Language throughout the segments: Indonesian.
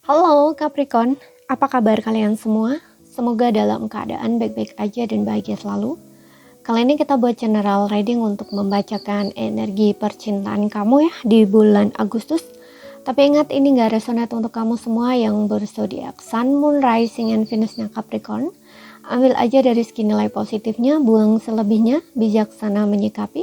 Halo Capricorn, apa kabar kalian semua? Semoga dalam keadaan baik-baik aja dan bahagia selalu. Kali ini kita buat general reading untuk membacakan energi percintaan kamu ya di bulan Agustus. Tapi ingat ini gak resonate untuk kamu semua yang berzodiak Sun, Moon, Rising, and Venusnya Capricorn. Ambil aja dari segi nilai positifnya, buang selebihnya, bijaksana menyikapi.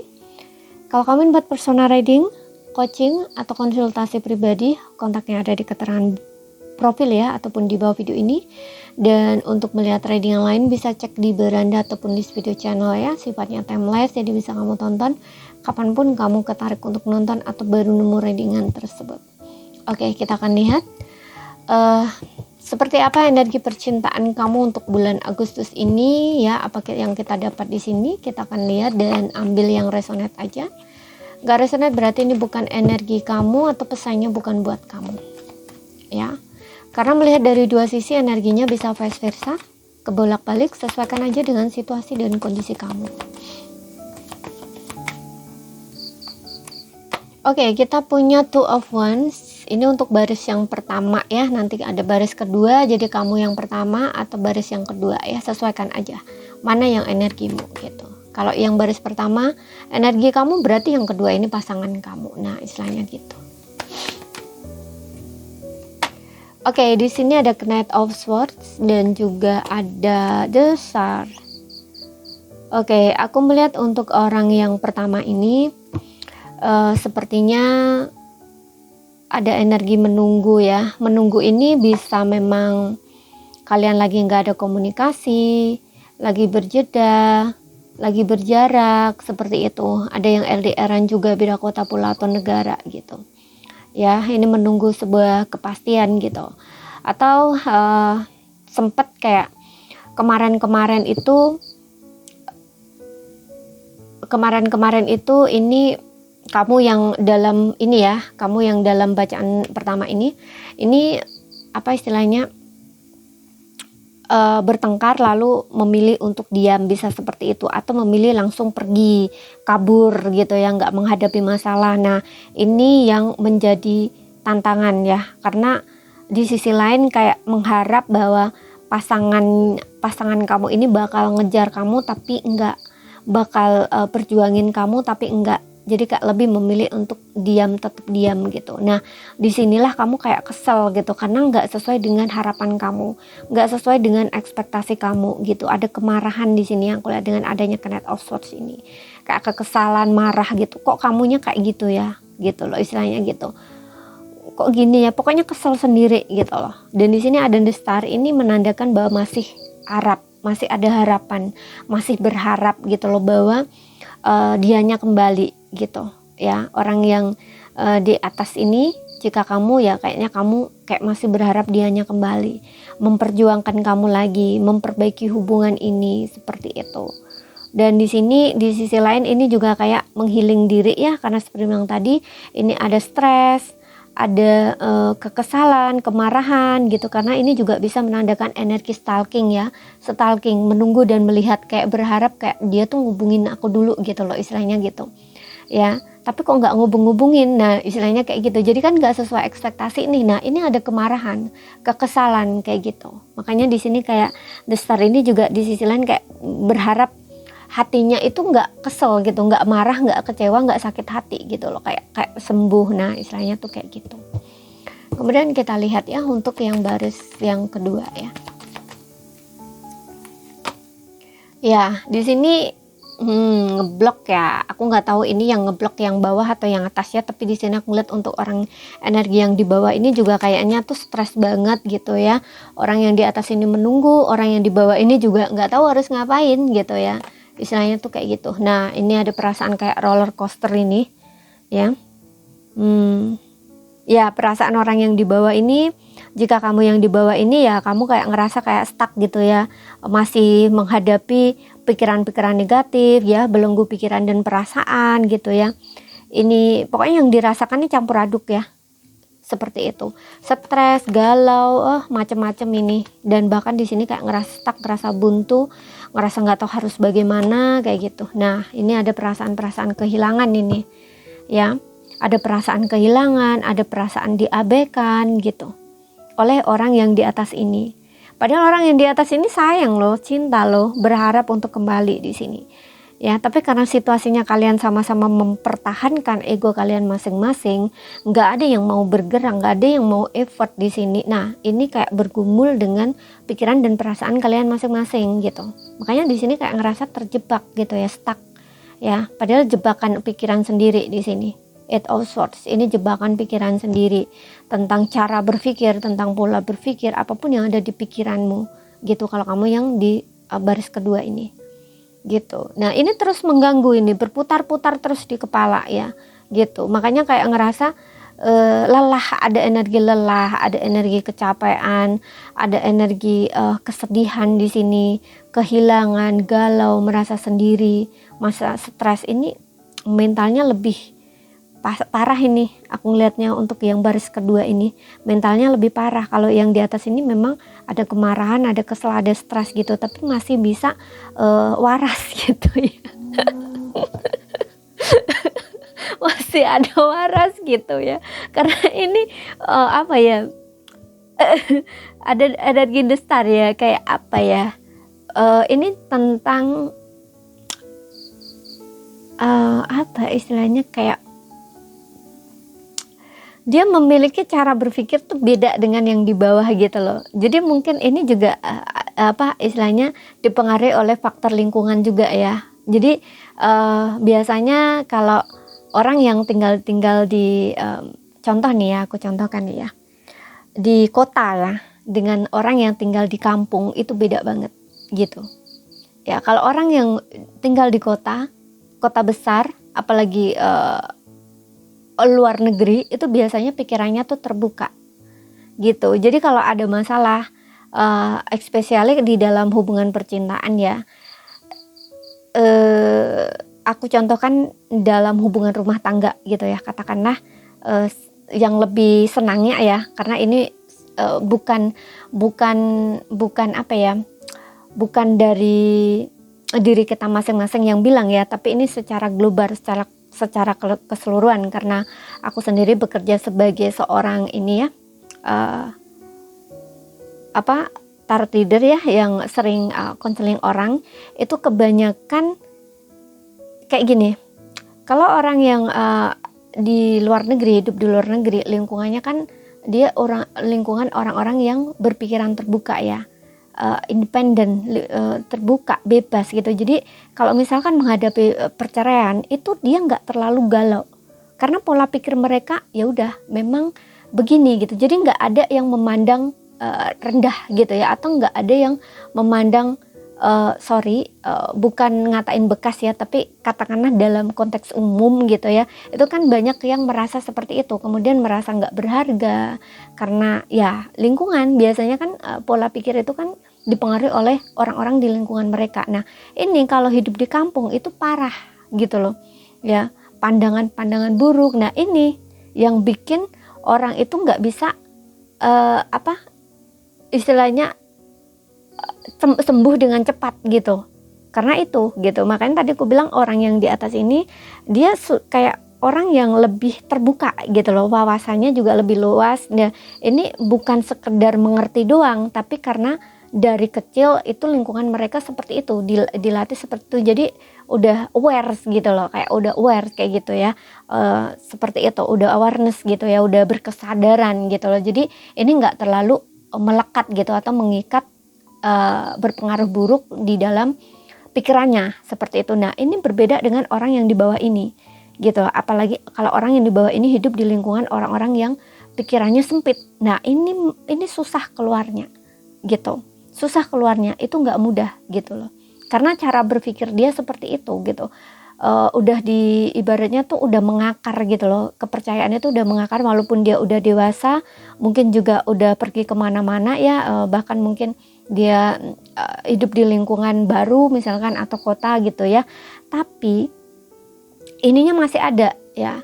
Kalau kamu buat personal reading, coaching, atau konsultasi pribadi, kontaknya ada di keterangan profil ya ataupun di bawah video ini. Dan untuk melihat reading yang lain bisa cek di beranda ataupun di video channel ya, sifatnya timeless jadi bisa kamu tonton kapanpun kamu ketarik untuk nonton atau baru nemu readingan tersebut. Oke, kita akan lihat seperti apa energi percintaan kamu untuk bulan Agustus ini ya. Apa yang kita dapat di sini, kita akan lihat dan ambil yang resonate aja. Gak resonate berarti ini bukan energi kamu atau pesannya bukan buat kamu ya. Karena melihat dari dua sisi energinya bisa vice versa, kebolak-balik, sesuaikan aja dengan situasi dan kondisi kamu. Oke, kita punya Two of Wands. Ini untuk baris yang pertama ya, nanti ada baris kedua, jadi kamu yang pertama atau baris yang kedua ya, sesuaikan aja mana yang energimu gitu. Kalau yang baris pertama energi kamu, berarti yang kedua ini pasangan kamu. Nah, istilahnya gitu. Oke, di sini ada Knight of Swords dan juga ada The Star. Oke, aku melihat untuk orang yang pertama ini sepertinya ada energi menunggu ya. Menunggu ini bisa memang kalian lagi nggak ada komunikasi, lagi berjeda, lagi berjarak, seperti itu. Ada yang LDR-an juga, beda kota pula atau negara gitu. Ya, ini menunggu sebuah kepastian gitu. Atau sempet kayak kemarin-kemarin itu ini kamu yang dalam ini ya, kamu yang dalam bacaan pertama ini apa istilahnya, bertengkar lalu memilih untuk diam, bisa seperti itu, atau memilih langsung pergi kabur gitu ya, nggak menghadapi masalah. Nah, ini yang menjadi tantangan ya, karena di sisi lain kayak mengharap bahwa pasangan kamu ini bakal ngejar kamu tapi enggak, bakal perjuangin kamu tapi enggak. Jadi kayak lebih memilih untuk diam, tetap diam gitu. Nah, disinilah kamu kayak kesel gitu karena nggak sesuai dengan harapan kamu, nggak sesuai dengan ekspektasi kamu gitu. Ada kemarahan di sini yang kulihat dengan adanya Knight of Swords ini, kayak kekesalan, marah gitu. Kok kamunya kayak gitu ya, gitu loh istilahnya gitu. Kok gini ya, pokoknya kesel sendiri gitu loh. Dan di sini ada The Star, ini menandakan bahwa masih masih ada harapan, masih berharap gitu loh bahwa dianya kembali gitu ya. Orang yang di atas ini, jika kamu ya kayaknya kamu kayak masih berharap dianya kembali, memperjuangkan kamu lagi, memperbaiki hubungan ini, seperti itu. Dan di sini di sisi lain ini juga kayak menghealing diri ya, karena seperti yang tadi ini ada stres, ada kekesalan, kemarahan gitu, karena ini juga bisa menandakan energi stalking ya, stalking, menunggu dan melihat, kayak berharap kayak dia tuh ngubungin aku dulu gitu loh istilahnya gitu ya, tapi kok nggak ngubungin. Nah, istilahnya kayak gitu, jadi kan nggak sesuai ekspektasi nih. Nah, ini ada kemarahan, kekesalan kayak gitu. Makanya di sini kayak The Star ini juga di sisi lain kayak berharap hatinya itu nggak kesel gitu, nggak marah, nggak kecewa, nggak sakit hati gitu loh, kayak sembuh. Nah, istilahnya tuh kayak gitu. Kemudian kita lihat ya untuk yang baris yang kedua ya. Ya, di sini ngeblok ya. Aku nggak tahu ini yang ngeblok yang bawah atau yang atas ya, tapi di sini aku ngeliat untuk orang energi yang di bawah ini juga kayaknya tuh stres banget gitu ya. Orang yang di atas ini menunggu, orang yang di bawah ini juga nggak tahu harus ngapain gitu ya. Istilahnya tuh kayak gitu. Nah, ini ada perasaan kayak roller coaster ini ya. Ya, perasaan orang yang di bawah ini, jika kamu yang di bawah ini ya kamu kayak ngerasa kayak stuck gitu ya, masih menghadapi pikiran-pikiran negatif ya, belenggu pikiran dan perasaan gitu ya. Ini pokoknya yang dirasakan ini campur aduk ya, seperti itu, stres, galau, macam-macam ini. Dan bahkan di sini kayak ngerasa stuck, ngerasa buntu, ngerasa nggak tahu harus bagaimana kayak gitu. Nah, ini ada perasaan-perasaan kehilangan ini ya, ada perasaan kehilangan, ada perasaan diabaikan gitu. oleh orang yang di atas ini. Padahal orang yang di atas ini sayang loh, cinta loh, berharap untuk kembali di sini. Ya, tapi karena situasinya kalian sama-sama mempertahankan ego kalian masing-masing, nggak ada yang mau bergerak, nggak ada yang mau effort di sini. Nah, ini kayak bergumul dengan pikiran dan perasaan kalian masing-masing gitu. Makanya di sini kayak ngerasa terjebak gitu ya, stuck. Ya, padahal jebakan pikiran sendiri di sini. Eight of Swords, ini jebakan pikiran sendiri tentang cara berpikir, tentang pola berpikir, apapun yang ada di pikiranmu gitu. Kalau kamu yang di baris kedua ini. Gitu. Nah, ini terus mengganggu, ini berputar-putar terus di kepala ya, gitu. Makanya kayak ngerasa lelah, ada energi lelah, ada energi kecapean, ada energi kesedihan di sini, kehilangan, galau, merasa sendiri, masa stres ini mentalnya lebih parah ini. Aku ngelihatnya untuk yang baris kedua ini mentalnya lebih parah. Kalau yang di atas ini memang ada kemarahan, ada kesel, ada stres gitu, tapi masih bisa waras gitu ya. Masih ada waras gitu ya. Karena ini apa ya? ada energi besar ya, kayak apa ya? Ini tentang apa istilahnya, kayak dia memiliki cara berpikir tuh beda dengan yang di bawah gitu loh. Jadi mungkin ini juga apa istilahnya dipengaruhi oleh faktor lingkungan juga ya. Jadi biasanya kalau orang yang tinggal di contoh nih ya, aku contohkan nih ya, di kota ya, dengan orang yang tinggal di kampung itu beda banget gitu. Ya, kalau orang yang tinggal di kota besar, apalagi luar negeri, itu biasanya pikirannya tuh terbuka gitu. Jadi kalau ada masalah especially di dalam hubungan percintaan ya, aku contohkan dalam hubungan rumah tangga gitu ya, katakanlah yang lebih senangnya ya, karena ini bukan apa ya, bukan dari diri kita masing-masing yang bilang ya, tapi ini secara global, secara keseluruhan, karena aku sendiri bekerja sebagai seorang ini ya tarot reader ya, yang sering konseling orang. Itu kebanyakan kayak gini, kalau orang yang di luar negeri, hidup di luar negeri, lingkungannya kan dia lingkungan orang-orang yang berpikiran terbuka ya, independen, terbuka, bebas gitu. Jadi kalau misalkan menghadapi perceraian itu dia nggak terlalu galau, karena pola pikir mereka ya udah memang begini gitu. Jadi nggak ada yang memandang rendah gitu ya, atau nggak ada yang memandang bukan ngatain bekas ya, tapi katakanlah dalam konteks umum gitu ya, itu kan banyak yang merasa seperti itu, kemudian merasa nggak berharga karena ya lingkungan. Biasanya kan pola pikir itu kan dipengaruhi oleh orang-orang di lingkungan mereka. Nah ini kalau hidup di kampung itu parah gitu loh ya, pandangan-pandangan buruk. Nah ini yang bikin orang itu nggak bisa istilahnya sembuh dengan cepat gitu, karena itu gitu. Makanya tadi aku bilang orang yang di atas ini dia kayak orang yang lebih terbuka gitu loh, wawasannya juga lebih luas. Nah ini bukan sekedar mengerti doang, tapi karena dari kecil itu lingkungan mereka seperti itu, dilatih seperti itu, jadi udah aware gitu loh, kayak udah aware kayak gitu ya, seperti itu, udah awareness gitu ya, udah berkesadaran gitu loh. Jadi ini nggak terlalu melekat gitu atau mengikat, berpengaruh buruk di dalam pikirannya seperti itu. Nah ini berbeda dengan orang yang di bawah ini gitu, apalagi kalau orang yang di bawah ini hidup di lingkungan orang-orang yang pikirannya sempit. Nah ini susah keluarnya gitu, susah keluarnya, itu nggak mudah gitu loh, karena cara berpikir dia seperti itu gitu. Udah ibaratnya tuh udah mengakar gitu loh, kepercayaannya tuh udah mengakar, walaupun dia udah dewasa, mungkin juga udah pergi kemana-mana ya, bahkan mungkin dia hidup di lingkungan baru misalkan atau kota gitu ya, tapi ininya masih ada ya,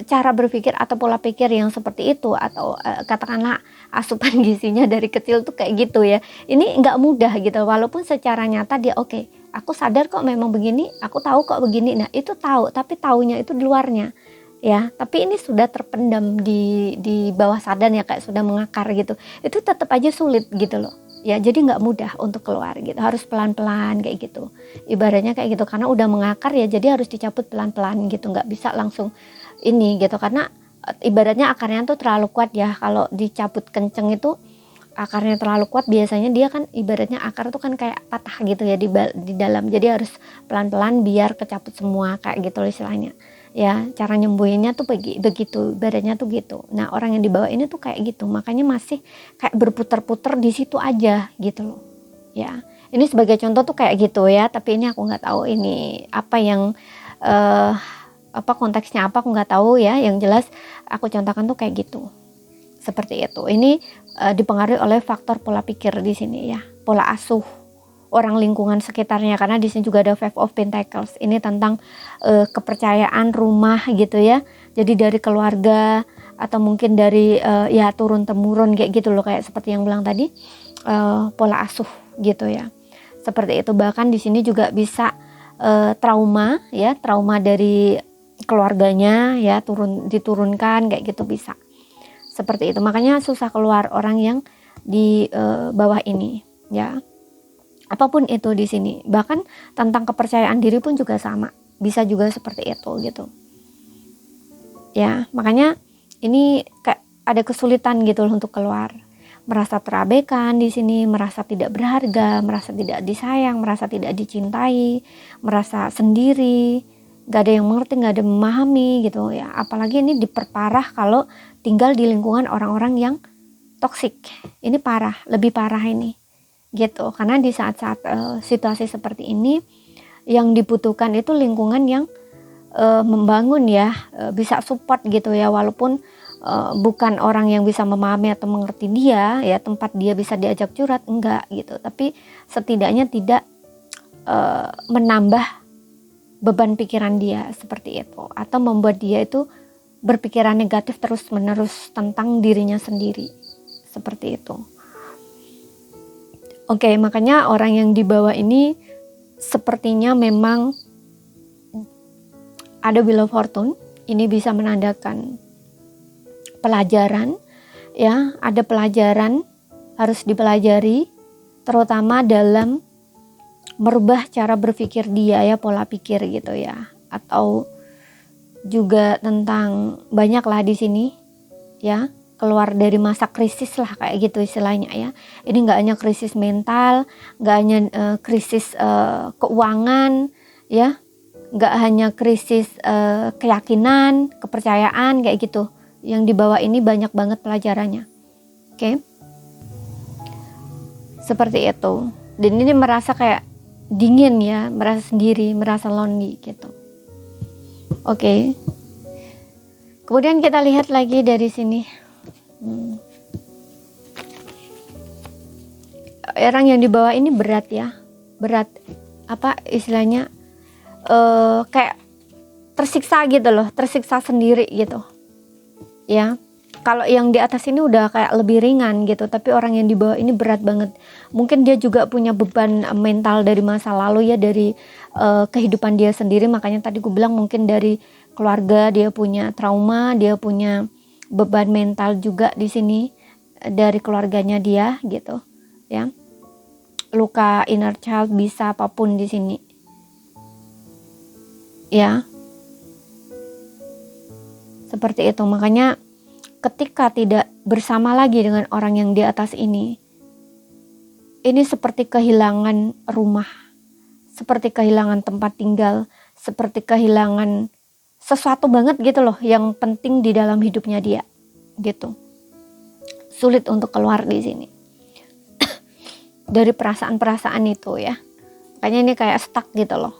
cara berpikir atau pola pikir yang seperti itu, atau katakanlah asupan gizinya dari kecil tuh kayak gitu ya. Ini nggak mudah gitu, walaupun secara nyata dia aku sadar kok memang begini, aku tahu kok begini. Nah itu tahu, tapi taunya itu di luarnya ya, tapi ini sudah terpendam di bawah sadar ya, kayak sudah mengakar gitu, itu tetap aja sulit gitu loh ya. Jadi nggak mudah untuk keluar gitu, harus pelan-pelan kayak gitu, ibaratnya kayak gitu, karena udah mengakar ya, jadi harus dicabut pelan-pelan gitu, nggak bisa langsung ini gitu, karena ibaratnya akarnya tuh terlalu kuat ya. Kalau dicabut kenceng itu akarnya terlalu kuat, biasanya dia kan ibaratnya akar tuh kan kayak patah gitu ya di dalam, jadi harus pelan-pelan biar kecabut semua kayak gitu istilahnya ya. Cara nyembuhinnya tuh begitu, ibaratnya tuh gitu. Nah, orang yang dibawa ini tuh kayak gitu, makanya masih kayak berputar-putar di situ aja gitu loh ya. Ini sebagai contoh tuh kayak gitu ya, tapi ini aku nggak tahu ini apa yang apa konteksnya, apa aku nggak tahu ya. Yang jelas aku contohkan tuh kayak gitu, seperti itu. Ini dipengaruhi oleh faktor pola pikir di sini ya, pola asuh orang lingkungan sekitarnya, karena di sini juga ada Five of Pentacles. Ini tentang kepercayaan rumah gitu ya. Jadi dari keluarga atau mungkin dari ya turun temurun kayak gitu loh, kayak seperti yang bilang tadi, pola asuh gitu ya. Seperti itu. Bahkan di sini juga bisa trauma ya, trauma dari keluarganya ya, diturunkan kayak gitu bisa. Seperti itu, makanya susah keluar orang yang di bawah ini ya. Apapun itu di sini, bahkan tentang kepercayaan diri pun juga sama, bisa juga seperti itu gitu ya. Makanya ini kayak ada kesulitan gitu loh untuk keluar, merasa terabaikan di sini, merasa tidak berharga, merasa tidak disayang, merasa tidak dicintai, merasa sendiri, gak ada yang mengerti, gak ada yang memahami gitu ya. Apalagi ini diperparah kalau tinggal di lingkungan orang-orang yang toksik. Ini parah, lebih parah ini gitu, karena di saat-saat situasi seperti ini yang dibutuhkan itu lingkungan yang membangun ya, bisa support gitu ya, walaupun bukan orang yang bisa memahami atau mengerti dia ya, tempat dia bisa diajak curhat enggak gitu, tapi setidaknya tidak menambah beban pikiran dia seperti itu, atau membuat dia itu berpikiran negatif terus menerus tentang dirinya sendiri, seperti itu. Oke, makanya orang yang dibawa ini sepertinya memang ada Wheel of Fortune. Ini bisa menandakan pelajaran ya, ada pelajaran harus dipelajari, terutama dalam merubah cara berpikir dia ya, pola pikir gitu ya, atau juga tentang banyak lah di sini ya, keluar dari masa krisis lah kayak gitu istilahnya ya. Ini nggak hanya krisis mental, nggak hanya krisis keuangan ya, nggak hanya krisis keyakinan, kepercayaan kayak gitu. Yang dibawa ini banyak banget pelajarannya. Oke. Seperti itu. Dan ini merasa kayak dingin ya, merasa sendiri, merasa lonely gitu. Oke. Kemudian kita lihat lagi dari sini. Orang yang dibawa ini berat ya, berat, apa istilahnya, kayak tersiksa gitu loh, tersiksa sendiri gitu ya. Kalau yang di atas ini udah kayak lebih ringan gitu, tapi orang yang di bawah ini berat banget. Mungkin dia juga punya beban mental dari masa lalu ya, dari kehidupan dia sendiri. Makanya tadi gue bilang mungkin dari keluarga dia punya trauma, dia punya beban mental juga di sini dari keluarganya dia gitu ya. Luka inner child bisa apapun di sini ya, seperti itu. Makanya ketika tidak bersama lagi dengan orang yang di atas ini seperti kehilangan rumah, seperti kehilangan tempat tinggal, seperti kehilangan sesuatu banget gitu loh yang penting di dalam hidupnya dia gitu. Sulit untuk keluar di sini dari perasaan-perasaan itu ya. Makanya ini kayak stuck gitu loh,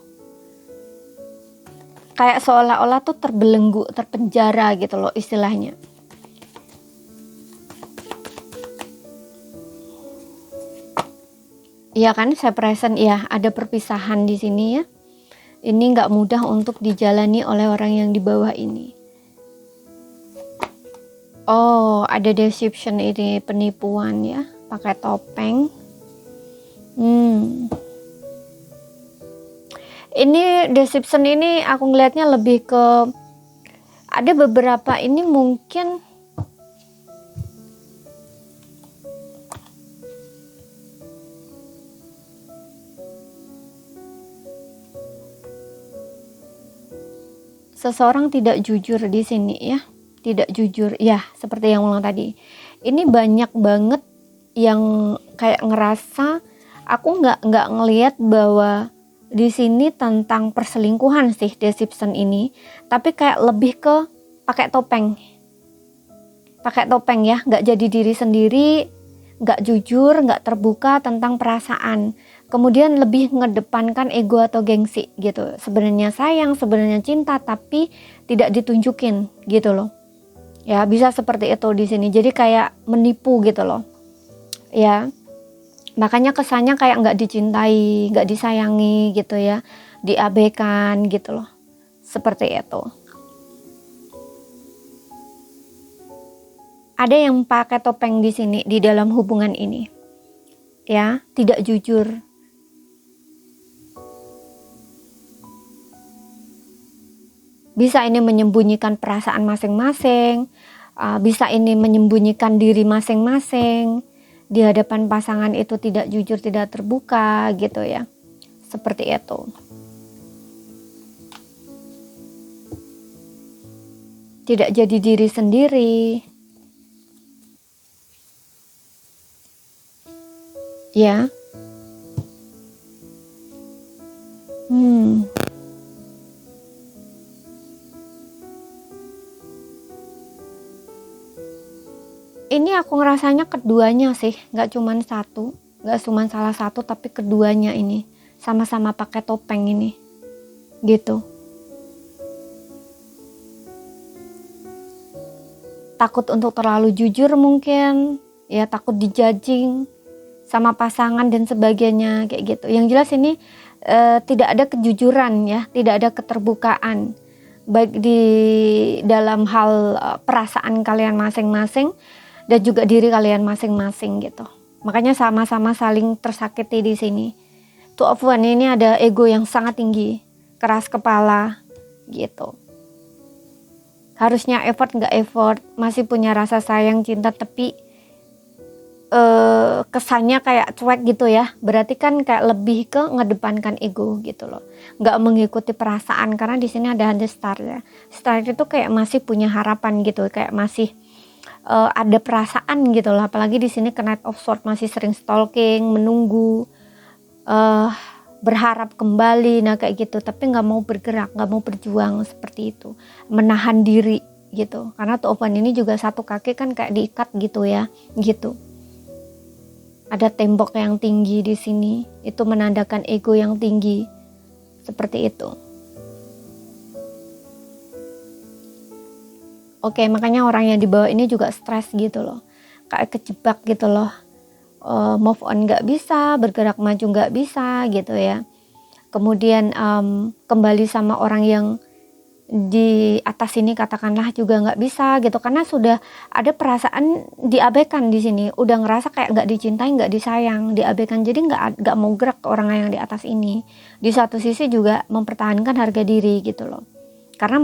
kayak seolah-olah tuh terbelenggu, terpenjara gitu loh istilahnya. Iya kan, separation ya, ada perpisahan di sini ya. Ini nggak mudah untuk dijalani oleh orang yang di bawah ini. Oh, ada deception, ini penipuan ya, pakai topeng. Ini deception ini aku ngelihatnya lebih ke Ada beberapa ini mungkin seseorang tidak jujur di sini ya, tidak jujur ya, seperti yang ulang tadi. Ini banyak banget yang kayak ngerasa aku nggak ngelihat bahwa di sini tentang perselingkuhan sih deception ini, tapi kayak lebih ke pakai topeng ya, nggak jadi diri sendiri, nggak jujur, nggak terbuka tentang perasaan, kemudian lebih ngedepankan ego atau gengsi gitu. Sebenarnya sayang, sebenarnya cinta, tapi tidak ditunjukin gitu loh. Ya bisa seperti itu di sini. Jadi kayak menipu gitu loh. Ya, makanya kesannya kayak nggak dicintai, nggak disayangi gitu ya, diabaikan gitu loh. Seperti itu. Ada yang pakai topeng di sini di dalam hubungan ini. Ya, tidak jujur. Bisa ini menyembunyikan perasaan masing-masing, bisa ini menyembunyikan diri masing-masing. Di hadapan pasangan itu tidak jujur, tidak terbuka gitu ya. Seperti itu. Tidak jadi diri sendiri. Ya. Ini aku ngerasanya keduanya sih, nggak cuma satu, nggak cuma salah satu, tapi keduanya ini sama-sama pakai topeng ini, gitu. Takut untuk terlalu jujur mungkin, ya takut dijudging sama pasangan dan sebagainya kayak gitu. Yang jelas ini tidak ada kejujuran ya, tidak ada keterbukaan baik di dalam hal perasaan kalian masing-masing dan juga diri kalian masing-masing gitu. Makanya sama-sama saling tersakiti di sini. Two of One ini ada ego yang sangat tinggi, keras kepala gitu. Harusnya effort nggak effort, masih punya rasa sayang cinta, tapi kesannya kayak cuek gitu ya. Berarti kan kayak lebih ke ngedepankan ego gitu loh, nggak mengikuti perasaan. Karena di sini ada The Star ya. Star itu kayak masih punya harapan gitu, kayak masih ada perasaan gitu loh. Apalagi di sini Knight of Swords, masih sering stalking, menunggu, berharap kembali, nah kayak gitu. Tapi nggak mau bergerak, nggak mau berjuang seperti itu, menahan diri gitu. Karena Two of One ini juga satu kaki kan kayak diikat gitu ya, gitu. Ada tembok yang tinggi di sini, itu menandakan ego yang tinggi, seperti itu. Oke, makanya orang yang di bawah ini juga stres gitu loh, kayak kejebak gitu loh, move on nggak bisa, bergerak maju nggak bisa gitu ya. Kemudian kembali sama orang yang di atas ini katakanlah juga nggak bisa gitu, karena sudah ada perasaan diabaikan di sini, udah ngerasa kayak nggak dicintai, nggak disayang, diabaikan, jadi nggak mau gerak ke orang yang di atas ini. Di satu sisi juga mempertahankan harga diri gitu loh. Karena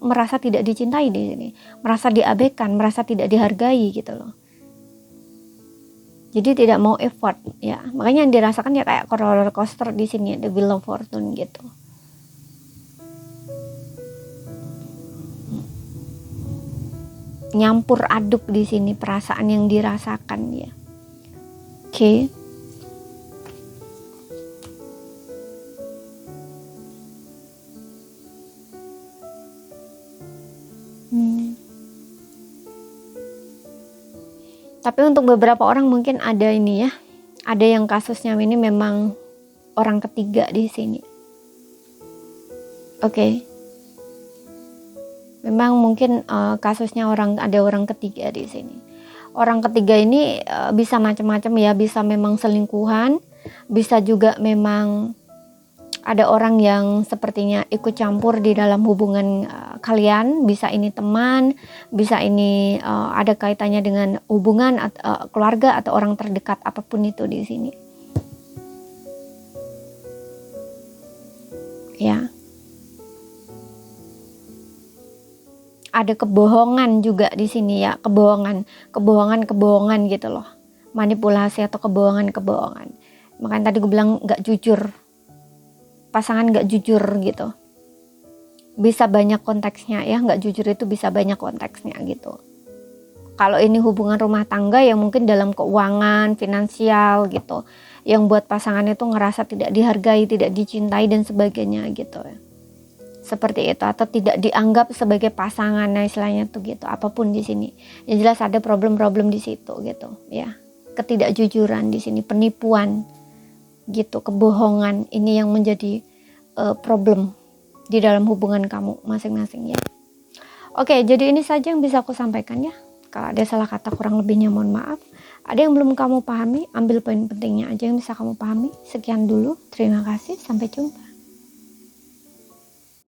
merasa tidak dicintai di sini, merasa diabaikan, merasa tidak dihargai gitu loh. Jadi tidak mau effort ya. Makanya yang dirasakan ya kayak roller coaster di sini, the Wheel of Fortune gitu. Nyampur aduk di sini perasaan yang dirasakan ya. Oke. Tapi untuk beberapa orang mungkin ada ini ya, ada yang kasusnya ini memang orang ketiga di sini. Oke. Memang mungkin kasusnya ada orang ketiga di sini. Orang ketiga ini bisa macam-macam ya, bisa memang selingkuhan, bisa juga memang ada orang yang sepertinya ikut campur di dalam hubungan kalian, bisa ini teman, bisa ini ada kaitannya dengan hubungan keluarga atau orang terdekat, apapun itu di sini. Ya. ada kebohongan juga di sini ya, kebohongan gitu loh, manipulasi atau kebohongan. Makanya tadi gue bilang nggak jujur, pasangan nggak jujur gitu, bisa banyak konteksnya ya, nggak jujur itu bisa banyak konteksnya gitu. Kalau ini hubungan rumah tangga ya mungkin dalam keuangan, finansial gitu, yang buat pasangan itu ngerasa tidak dihargai, tidak dicintai dan sebagainya gitu ya. Seperti itu, atau tidak dianggap sebagai pasangan, nah istilahnya tuh gitu. Apapun di sini, yang jelas ada problem-problem di situ gitu ya. Ketidakjujuran di sini, penipuan gitu, kebohongan, ini yang menjadi problem di dalam hubungan kamu masing-masing ya. Oke, jadi ini saja yang bisa aku sampaikan ya. Kalau ada salah kata kurang lebihnya mohon maaf. Ada yang belum kamu pahami, ambil poin pentingnya aja yang bisa kamu pahami. Sekian dulu, terima kasih, sampai jumpa.